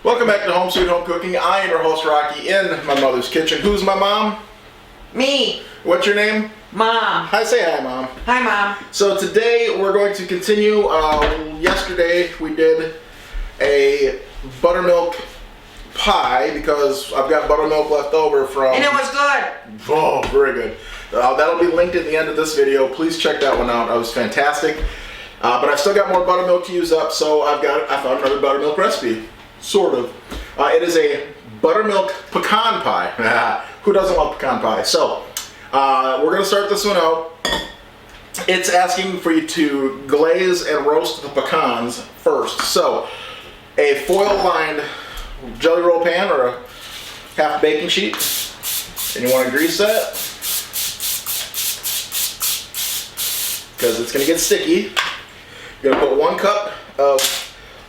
Welcome back to Home Sweet Home Cooking. I am your host Rocky in my mother's kitchen. Who's my mom? Me. What's your name? Mom. Hi, say hi, Mom. Hi, Mom. So today we're going to continue. Yesterday we did a buttermilk pie because I've got buttermilk left over from... And it was good. Oh, very good. That'll be linked at the end of this video. Please check that one out. It was fantastic. But I've still got more buttermilk to use up, so I found another buttermilk recipe. Sort of. It is a buttermilk pecan pie. Who doesn't love pecan pie? So, we're going to start this one out. It's asking for you to glaze and roast the pecans first. So, a foil-lined jelly roll pan or a half baking sheet. And you want to grease that, because it's going to get sticky. You're going to put 1 cup of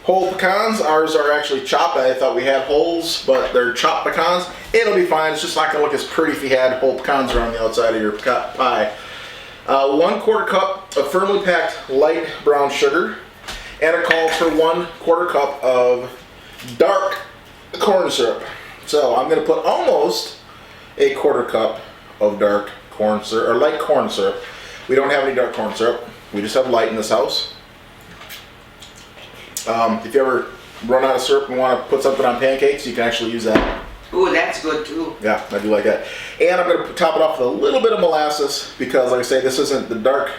whole pecans. Ours are actually chopped. I thought we had wholes, but they're chopped pecans. It'll be fine. It's just not going to look as pretty if you had whole pecans around the outside of your pie. 1/4 cup of firmly packed light brown sugar, and it calls for 1/4 cup of dark corn syrup. So I'm going to put almost a 1/4 cup of dark corn syrup, or light corn syrup. We don't have any dark corn syrup. We just have light in this house. If you ever run out of syrup and want to put something on pancakes, you can actually use that. Ooh, that's good too. Yeah, I do like that. And I'm going to top it off with a little bit of molasses because, like I say, this isn't the dark,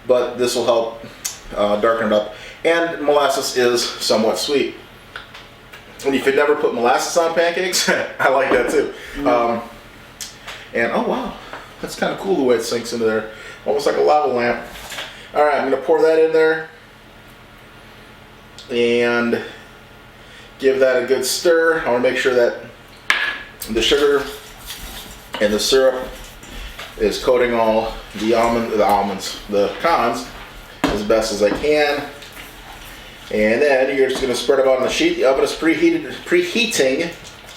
but this will help darken it up. And molasses is somewhat sweet. And if you never put molasses on pancakes, I like that too. And oh wow, that's kind of cool the way it sinks into there. Almost like a lava lamp. All right, I'm going to pour that in there and give that a good stir. I want to make sure that the sugar and the syrup is coating all the pecans as best as I can. And then you're just going to spread them out on the sheet. The oven is preheating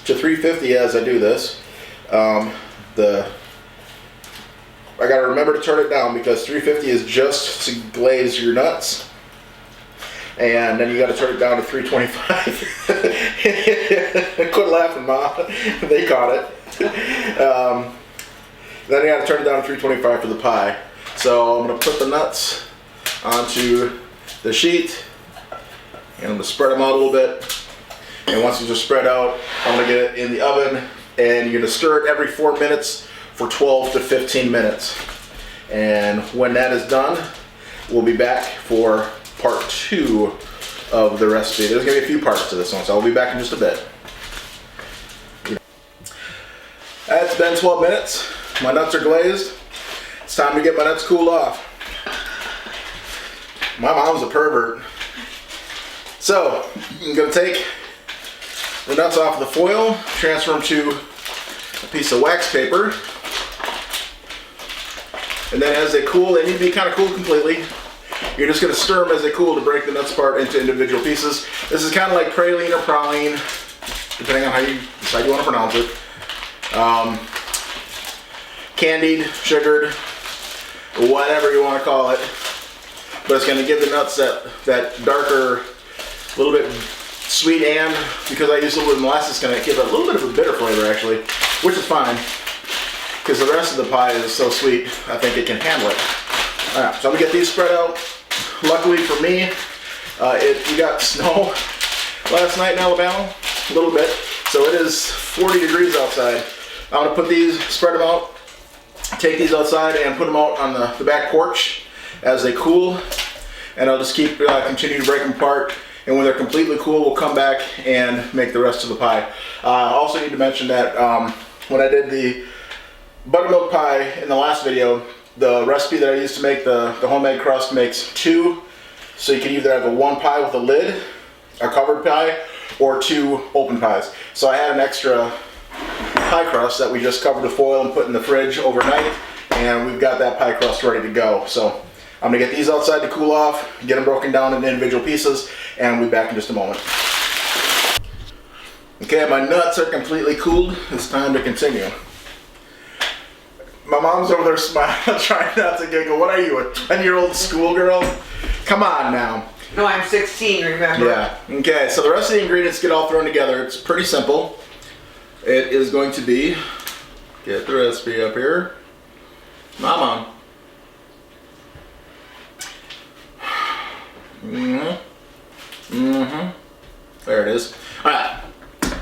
to 350 as I do this. I got to remember to turn it down because 350 is just to glaze your nuts. And then you got to turn it down to 325. Quit laughing, Mom. They caught it. Then you got to turn it down to 325 for the pie. So I'm going to put the nuts onto the sheet, and I'm going to spread them out a little bit. And once these are spread out, I'm going to get it in the oven, and you're going to stir it every 4 minutes for 12 to 15 minutes. And when that is done, we'll be back for part 2 of the recipe. There's going to be a few parts to this one, so I'll be back in just a bit. It's been 12 minutes. My nuts are glazed. It's time to get my nuts cooled off. My mom's a pervert. So, I'm going to take the nuts off the foil, transfer them to a piece of wax paper, and then as they cool, they need to be kind of cooled completely. You're just going to stir them as they cool to break the nuts apart into individual pieces. This is kind of like praline or praline, depending on how you decide you want to pronounce it. Candied, sugared, whatever you want to call it. But it's going to give the nuts that darker, little bit sweet, and because I use a little bit of molasses, it's going to give it a little bit of a bitter flavor actually, which is fine because the rest of the pie is so sweet, I think it can handle it. Alright, so I'm going to get these spread out. Luckily for me, we got snow last night in Alabama, a little bit, so it is 40 degrees outside. I'm going to put these, spread them out, take these outside and put them out on the back porch as they cool, and I'll just continue to break them apart, and when they're completely cool, we'll come back and make the rest of the pie. I also need to mention that when I did the buttermilk pie in the last video, the recipe that I used to make the homemade crust makes 2, so you can either have a 1 pie with a lid, a covered pie, or 2 open pies. So I had an extra pie crust that we just covered with foil and put in the fridge overnight, and we've got that pie crust ready to go. So I'm going to get these outside to cool off, get them broken down into individual pieces, and we'll be back in just a moment. Okay, my nuts are completely cooled. It's time to continue. My mom's over there smiling, trying not to giggle. What are you, a 10-year-old schoolgirl? Come on now. No, I'm 16, remember? Yeah. Okay, so the rest of the ingredients get all thrown together. It's pretty simple. It is going to be, get the recipe up here. Mama. There it is. Alright.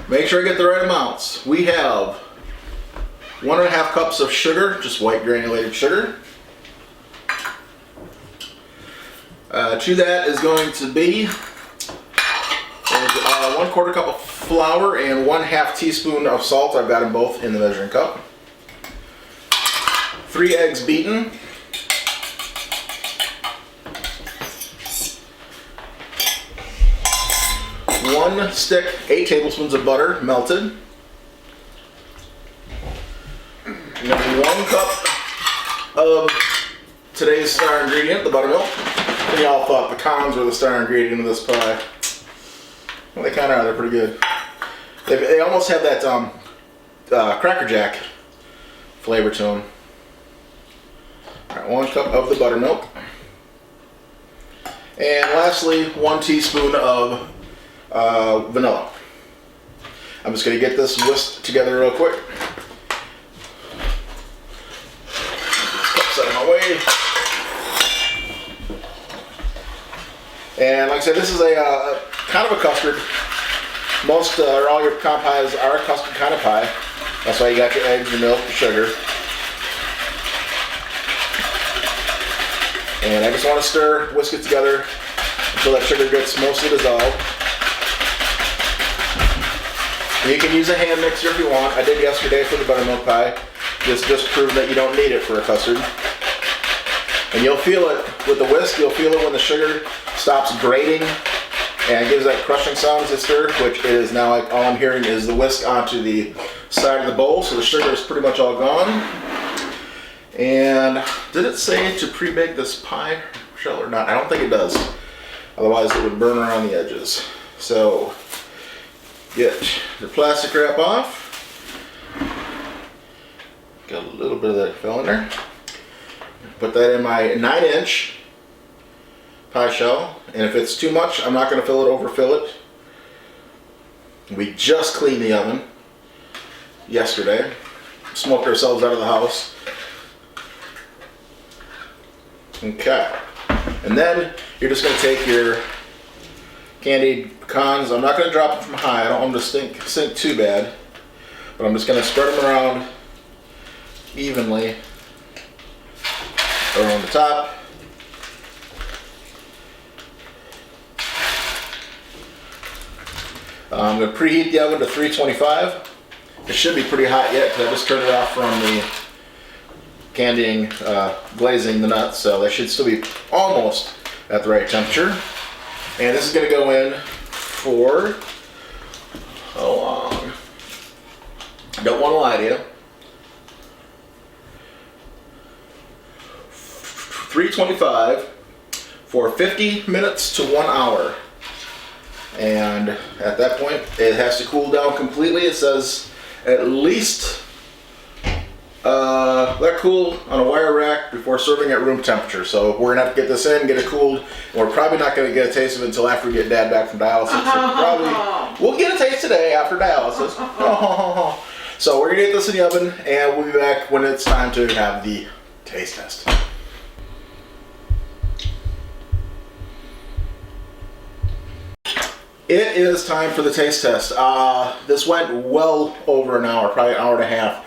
Make sure I get the right amounts. We have 1.5 cups of sugar, just white granulated sugar. To that is going to be 1/4 cup of flour and 1/2 teaspoon of salt. I've got them both in the measuring cup. 3 eggs beaten. 1 stick, 8 tablespoons of butter melted. And then 1 cup of today's star ingredient, the buttermilk. And y'all thought pecans were the star ingredient of this pie. Well, they kind of are. They're pretty good. They almost have that Cracker Jack flavor to them. All right, 1 cup of the buttermilk. And lastly, 1 teaspoon of vanilla. I'm just going to get this whisked together real quick. Set it my way. And like I said, this is a kind of a custard. Most or all your pecan pies are a custard kind of pie. That's why you got your eggs, your milk, your sugar. And I just want to stir, whisk it together until that sugar gets mostly dissolved. And you can use a hand mixer if you want. I did yesterday for the buttermilk pie. This just proved that you don't need it for a custard. And you'll feel it with the whisk. You'll feel it when the sugar stops grating and gives that crushing sound as it stirs, which it is now, like, all I'm hearing is the whisk onto the side of the bowl, so the sugar is pretty much all gone. And did it say to pre-bake this pie shell or not? I don't think it does. Otherwise it would burn around the edges. So get the plastic wrap off. Got a little bit of that fell in there. Put that in my 9-inch pie shell, and if it's too much, I'm not going to overfill it. We just cleaned the oven yesterday, smoked ourselves out of the house. Okay, and then you're just going to take your candied pecans. I'm not going to drop them from high. I don't want them to sink too bad, but I'm just going to spread them around evenly around the top. I'm going to preheat the oven to 325. It should be pretty hot yet because I just turned it off from the candying, glazing the nuts, so they should still be almost at the right temperature. And this is going to go in for, how long? I don't want to lie to you. 325 for 50 minutes to 1 hour. And at that point, it has to cool down completely. It says at least let cool on a wire rack before serving at room temperature. So we're gonna have to get this in, get it cooled, and we're probably not gonna get a taste of it until after we get Dad back from dialysis. So we'll get a taste today after dialysis. So we're gonna get this in the oven, and we'll be back when it's time to have the taste test. It is time for the taste test. This went well over an hour, probably an hour and a half.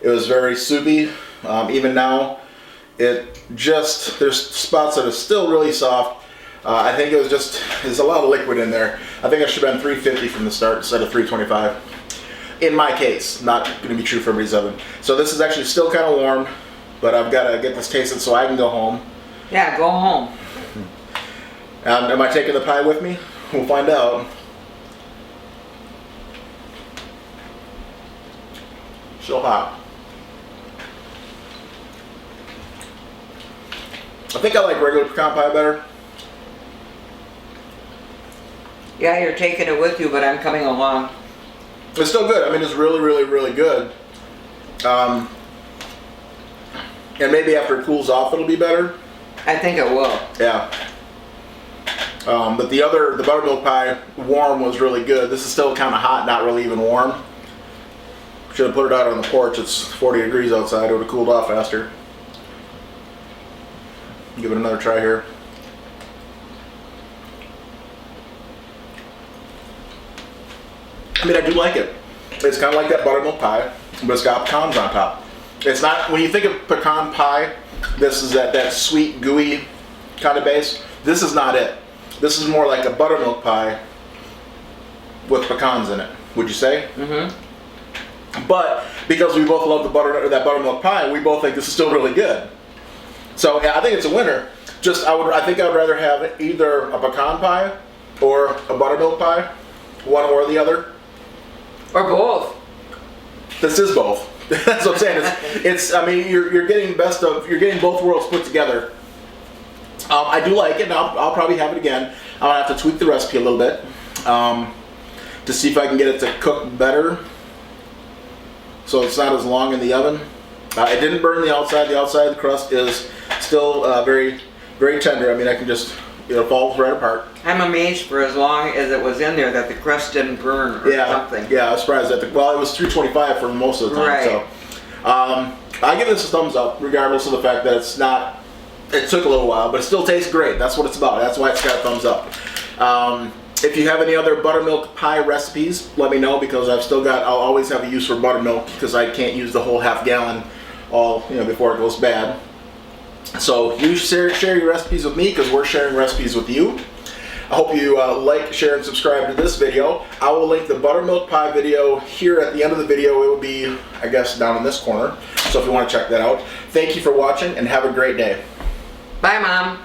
It was very soupy. Even now, there's spots that are still really soft. I think there's a lot of liquid in there. I think it should have been 350 from the start instead of 325. In my case, not going to be true for everybody's oven. So this is actually still kind of warm, but I've got to get this tasted so I can go home. Yeah, go home. Am I taking the pie with me? We'll find out. So hot. I think I like regular pecan pie better. Yeah, you're taking it with you, but I'm coming along. It's still good. I mean, it's really, really, really good. And maybe after it cools off, it'll be better. I think it will. Yeah. But the buttermilk pie warm was really good. This is still kind of hot, not really even warm. Should have put it out on the porch. It's 40 degrees outside. It would have cooled off faster. Give it another try here. I mean, I do like it. It's kind of like that buttermilk pie, but it's got pecans on top. It's not, when you think of pecan pie, this is that sweet, gooey kind of base. This is not it. This is more like a buttermilk pie with pecans in it, would you say? Mm-hmm. But because we both love that buttermilk pie, we both think this is still really good. So yeah, I think it's a winner. Just I think I would rather have either a pecan pie or a buttermilk pie, one or the other. Or both. This is both. That's what I'm saying. It's I mean, you're getting both worlds put together. I do like it, and I'll probably have it again. I'll have to tweak the recipe a little bit to see if I can get it to cook better, so it's not as long in the oven. It didn't burn the outside. The outside of the crust is still very, very tender. I mean, I can just, it falls right apart. I'm amazed for as long as it was in there that the crust didn't burn or something. Yeah, I was surprised that it was 325 for most of the time. Right. So I give this a thumbs up, regardless of the fact that it's not. It took a little while, but it still tastes great. That's what it's about. That's why it's got a thumbs up. If you have any other buttermilk pie recipes, let me know, because I'll always have a use for buttermilk, because I can't use the whole half gallon before it goes bad. So you share your recipes with me, because we're sharing recipes with you. I hope you like, share, and subscribe to this video. I will link the buttermilk pie video here at the end of the video. It will be, I guess, down in this corner. So if you want to check that out. Thank you for watching, and have a great day. Bye, Mom.